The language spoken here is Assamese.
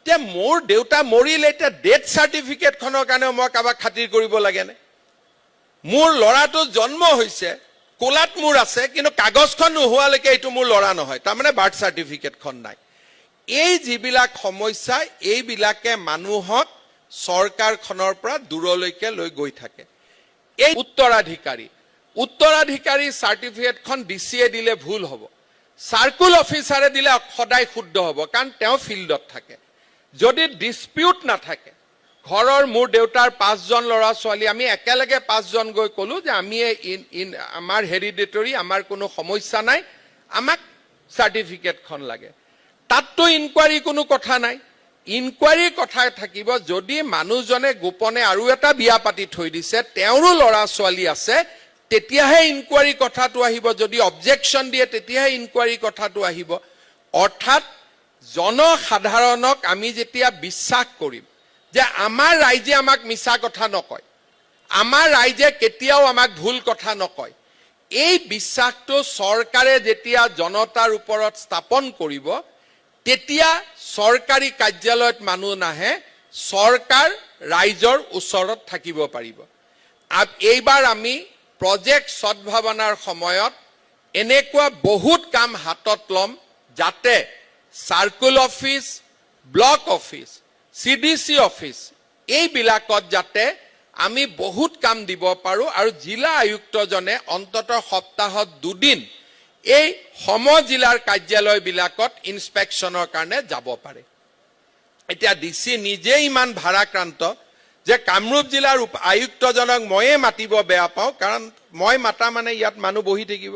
যে মোৰ দেউতা মৰিলে এতিয়া ডেথ চাৰ্টিফিকেটখনৰ কাৰণে মই কাৰোবাক খাতিৰ কৰিব লাগেনে? মোৰ ল'ৰাটো জন্ম হৈছে, কোলাত মোৰ আছে, কিন্তু কাগজখন নোহোৱালৈকে এইটো মোৰ ল'ৰা নহয়, তাৰমানে বাৰ্থ চাৰ্টিফিকেটখন নাই। এই যিবিলাক সমস্যা, এইবিলাকে মানুহক চৰকাৰখনৰ পৰা দূৰলৈকে লৈ গৈ থাকে। এই উত্তৰাধিকাৰী চাৰ্টিফিকেটখন ডিচিয়ে দিলে ভুল হ'ব, চাৰ্কুল অফিচাৰে দিলে সদায় শুদ্ধ হ'ব, কাৰণ তেওঁ ফিল্ডত থাকে। যদি ডিসপিউট নাথাকে, ঘৰৰ মোৰ দেউতাৰ 5জন ল'ৰা ছোৱালী, আমি একেলগে 5জন গৈ ক'লো যে আমি আমাৰ হেৰিডিটৰী, আমাৰ কোনো সমস্যা নাই, আমাক চাৰ্টিফিকেটখন লাগে, তাততো ইনকুৱাৰী কোনো কথা নাই। ইনকুৱাৰীৰ কথা থাকিব যদি মানুহজনে গোপনে আৰু এটা বিয়া পাতি থৈ দিছে, তেওঁৰো ল'ৰা ছোৱালী আছে, তেতিয়াহে ইনকুৱাৰী কথাটো আহিব। যদি অবজেকশ্যন দিয়ে তেতিয়াহে ইনকুৱাৰী কথাটো আহিব। অৰ্থাৎ জনসাধাৰণক আমি যেতিয়া বিশ্বাস কৰিম যে আমাৰ ৰাইজে আমাক মিছা কথা নকয়, আমাৰ ৰাইজে কেতিয়াও আমাক ভুল কথা নকয়, এই বিশ্বাসটো চৰকাৰে যেতিয়া জনতাৰ ওপৰত স্থাপন কৰিব, তেতিয়া চৰকাৰী কাৰ্যালয়ত মানুহ নাহে, চৰকাৰ ৰাইজৰ ওচৰত থাকিব পাৰিব। এইবাৰ আমি প্ৰজেক্ট সদ্ভাৱনাৰ সময়ত এনেকুৱা বহুত কাম হাতত ল'ম যাতে circle office, block office, CDC office, এইবিলাকত যাতে আমি বহুত কাম দিব পাৰো আৰু জিলা আয়ুক্তজনে অন্ততঃ সপ্তাহত 2 দিন এই সমজিলাৰ কাৰ্যালয়বিলাকত ইনস্পেকশ্যনৰ কাৰণে যাব পাৰে। এতিয়া ডিসি নিজে ইমান ভাৰাক্ৰান্ত যে কামৰূপ জিলাৰ আয়ুক্তজনক ময়ে মাতিব বেয়া পাওঁ, কাৰণ মই মাতা মানে ইয়াত মানুহ বহি থাকিব।